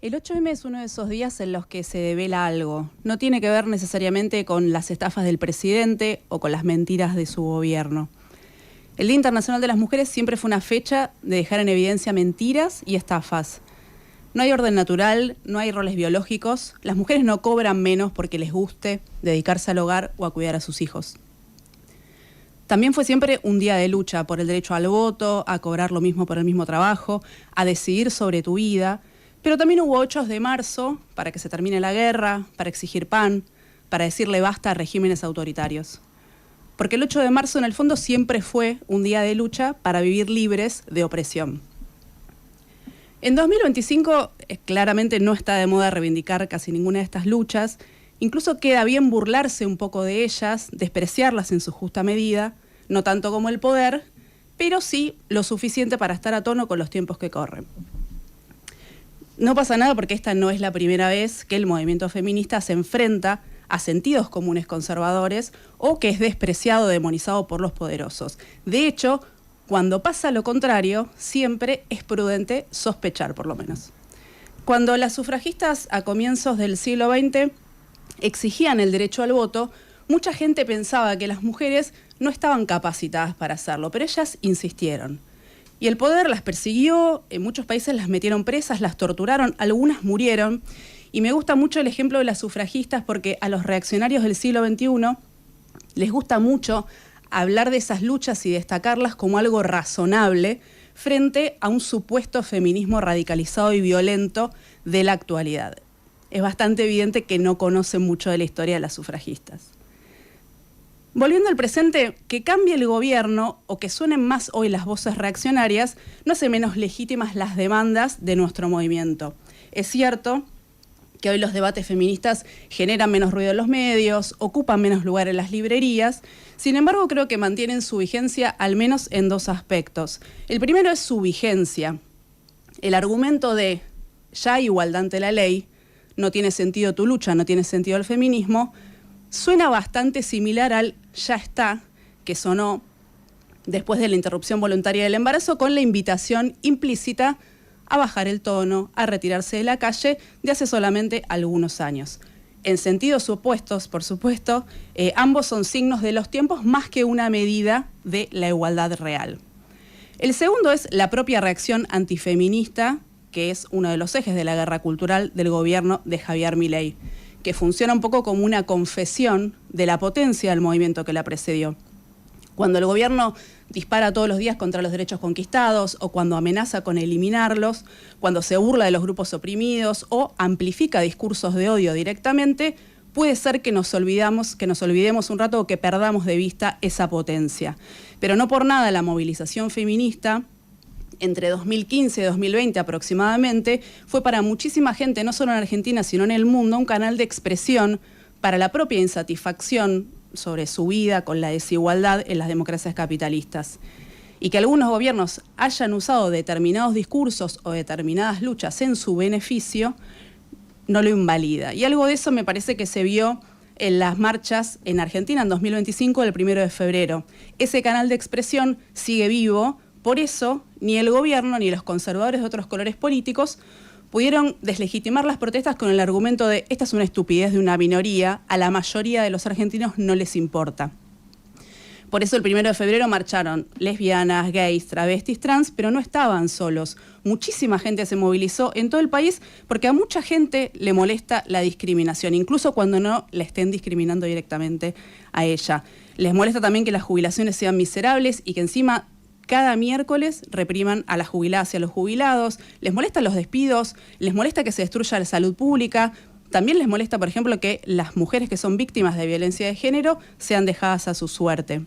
El 8M es uno de esos días en los que se devela algo. No tiene que ver necesariamente con las estafas del presidente o con las mentiras de su gobierno. El Día Internacional de las Mujeres siempre fue una fecha de dejar en evidencia mentiras y estafas. No hay orden natural, no hay roles biológicos. Las mujeres no cobran menos porque les guste dedicarse al hogar o a cuidar a sus hijos. También fue siempre un día de lucha por el derecho al voto, a cobrar lo mismo por el mismo trabajo, a decidir sobre tu vida. Pero también hubo 8 de marzo para que se termine la guerra, para exigir pan, para decirle basta a regímenes autoritarios. Porque el 8 de marzo en el fondo siempre fue un día de lucha para vivir libres de opresión. En 2025 claramente no está de moda reivindicar casi ninguna de estas luchas, incluso queda bien burlarse un poco de ellas, despreciarlas en su justa medida, no tanto como el poder, pero sí lo suficiente para estar a tono con los tiempos que corren. No pasa nada porque esta no es la primera vez que el movimiento feminista se enfrenta a sentidos comunes conservadores o que es despreciado o demonizado por los poderosos. De hecho, cuando pasa lo contrario, siempre es prudente sospechar, por lo menos. Cuando las sufragistas a comienzos del siglo XX exigían el derecho al voto, mucha gente pensaba que las mujeres no estaban capacitadas para hacerlo, pero ellas insistieron. Y el poder las persiguió, en muchos países las metieron presas, las torturaron, algunas murieron. Y me gusta mucho el ejemplo de las sufragistas porque a los reaccionarios del siglo XXI les gusta mucho hablar de esas luchas y destacarlas como algo razonable frente a un supuesto feminismo radicalizado y violento de la actualidad. Es bastante evidente que no conocen mucho de la historia de las sufragistas. Volviendo al presente, que cambie el gobierno o que suenen más hoy las voces reaccionarias no hace menos legítimas las demandas de nuestro movimiento. Es cierto que hoy los debates feministas generan menos ruido en los medios, ocupan menos lugar en las librerías, sin embargo creo que mantienen su vigencia al menos en 2 aspectos. El primero es su vigencia. El argumento de ya hay igualdad ante la ley, no tiene sentido tu lucha, no tiene sentido el feminismo, suena bastante similar al ya está, que sonó después de la interrupción voluntaria del embarazo con la invitación implícita a bajar el tono, a retirarse de la calle de hace solamente algunos años. En sentidos opuestos, por supuesto, ambos son signos de los tiempos más que una medida de la igualdad real. El segundo es la propia reacción antifeminista, que es uno de los ejes de la guerra cultural del gobierno de Javier Milei, que funciona un poco como una confesión de la potencia del movimiento que la precedió. Cuando el gobierno dispara todos los días contra los derechos conquistados o cuando amenaza con eliminarlos, cuando se burla de los grupos oprimidos o amplifica discursos de odio directamente, puede ser que nos olvidemos un rato o que perdamos de vista esa potencia. Pero no por nada la movilización feminista entre 2015 y 2020 aproximadamente, fue para muchísima gente, no solo en Argentina, sino en el mundo, un canal de expresión para la propia insatisfacción sobre su vida con la desigualdad en las democracias capitalistas. Y que algunos gobiernos hayan usado determinados discursos o determinadas luchas en su beneficio, no lo invalida. Y algo de eso me parece que se vio en las marchas en Argentina en 2025, el 1 de febrero. Ese canal de expresión sigue vivo. Por eso, ni el gobierno ni los conservadores de otros colores políticos pudieron deslegitimar las protestas con el argumento de esta es una estupidez de una minoría, a la mayoría de los argentinos no les importa. Por eso el 1 de febrero marcharon lesbianas, gays, travestis, trans, pero no estaban solos. Muchísima gente se movilizó en todo el país porque a mucha gente le molesta la discriminación, incluso cuando no la estén discriminando directamente a ella. Les molesta también que las jubilaciones sean miserables y que encima cada miércoles repriman a las jubiladas y a los jubilados, les molestan los despidos, les molesta que se destruya la salud pública, también les molesta, por ejemplo, que las mujeres que son víctimas de violencia de género sean dejadas a su suerte.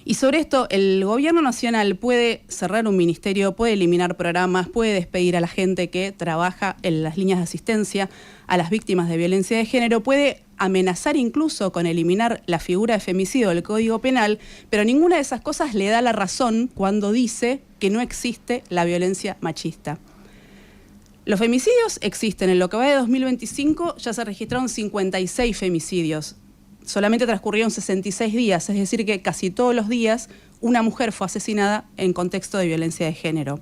Y sobre esto, el gobierno nacional puede cerrar un ministerio, puede eliminar programas, puede despedir a la gente que trabaja en las líneas de asistencia a las víctimas de violencia de género, puede amenazar incluso con eliminar la figura de femicidio del Código Penal, pero ninguna de esas cosas le da la razón cuando dice que no existe la violencia machista. Los femicidios existen. En lo que va de 2025 ya se registraron 56 femicidios. Solamente transcurrieron 66 días, es decir que casi todos los días una mujer fue asesinada en contexto de violencia de género.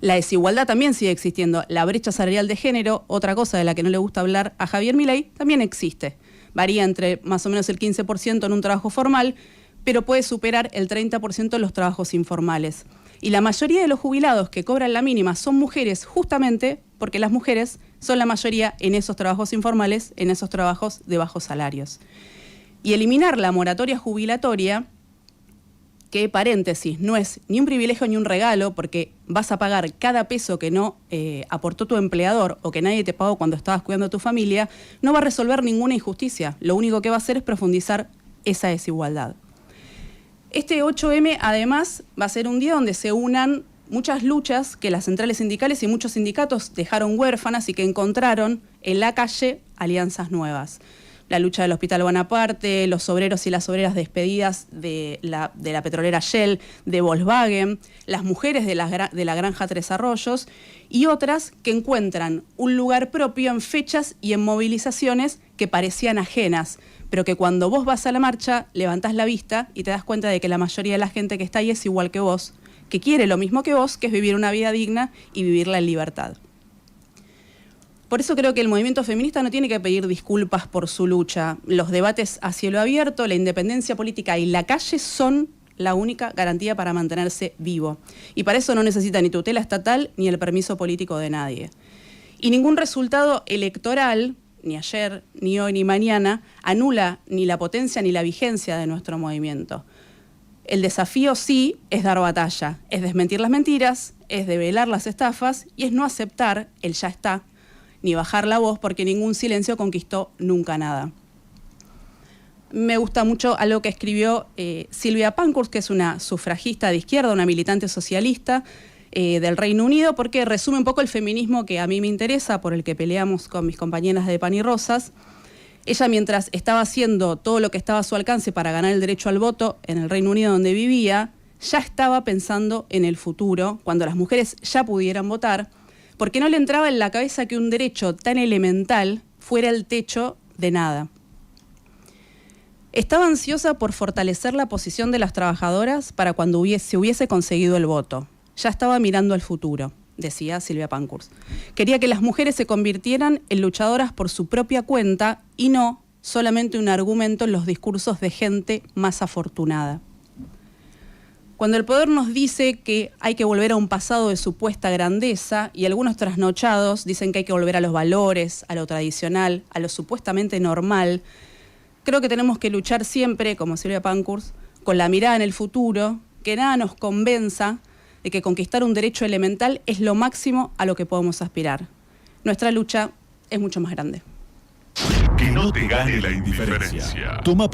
La desigualdad también sigue existiendo. La brecha salarial de género, otra cosa de la que no le gusta hablar a Javier Milei, también existe. Varía entre más o menos el 15% en un trabajo formal, pero puede superar el 30% en los trabajos informales. Y la mayoría de los jubilados que cobran la mínima son mujeres, justamente porque las mujeres son la mayoría en esos trabajos informales, en esos trabajos de bajos salarios. Y eliminar la moratoria jubilatoria, que, paréntesis, no es ni un privilegio ni un regalo, porque vas a pagar cada peso que no aportó tu empleador o que nadie te pagó cuando estabas cuidando a tu familia, no va a resolver ninguna injusticia. Lo único que va a hacer es profundizar esa desigualdad. Este 8M, además, va a ser un día donde se unan muchas luchas que las centrales sindicales y muchos sindicatos dejaron huérfanas y que encontraron en la calle alianzas nuevas. La lucha del Hospital Bonaparte, los obreros y las obreras despedidas de la petrolera Shell, de Volkswagen, las mujeres de la granja Tres Arroyos y otras que encuentran un lugar propio en fechas y en movilizaciones que parecían ajenas, pero que cuando vos vas a la marcha levantás la vista y te das cuenta de que la mayoría de la gente que está ahí es igual que vos, que quiere lo mismo que vos, que es vivir una vida digna y vivirla en libertad. Por eso creo que el movimiento feminista no tiene que pedir disculpas por su lucha. Los debates a cielo abierto, la independencia política y la calle son la única garantía para mantenerse vivo. Y para eso no necesita ni tutela estatal ni el permiso político de nadie. Y ningún resultado electoral, ni ayer, ni hoy, ni mañana, anula ni la potencia ni la vigencia de nuestro movimiento. El desafío sí es dar batalla, es desmentir las mentiras, es develar las estafas y es no aceptar el ya está, ni bajar la voz, porque ningún silencio conquistó nunca nada. Me gusta mucho algo que escribió Sylvia Pankhurst, que es una sufragista de izquierda, una militante socialista del Reino Unido, porque resume un poco el feminismo que a mí me interesa, por el que peleamos con mis compañeras de Pan y Rosas. Ella, mientras estaba haciendo todo lo que estaba a su alcance para ganar el derecho al voto en el Reino Unido donde vivía, ya estaba pensando en el futuro, cuando las mujeres ya pudieran votar, porque no le entraba en la cabeza que un derecho tan elemental fuera el techo de nada. Estaba ansiosa por fortalecer la posición de las trabajadoras para cuando se hubiese conseguido el voto. Ya estaba mirando al futuro, decía Sylvia Pankhurst. Quería que las mujeres se convirtieran en luchadoras por su propia cuenta y no solamente un argumento en los discursos de gente más afortunada. Cuando el poder nos dice que hay que volver a un pasado de supuesta grandeza y algunos trasnochados dicen que hay que volver a los valores, a lo tradicional, a lo supuestamente normal, creo que tenemos que luchar siempre, como Sylvia Pankhurst, con la mirada en el futuro, que nada nos convenza de que conquistar un derecho elemental es lo máximo a lo que podemos aspirar. Nuestra lucha es mucho más grande. Que no te gane la indiferencia. Toma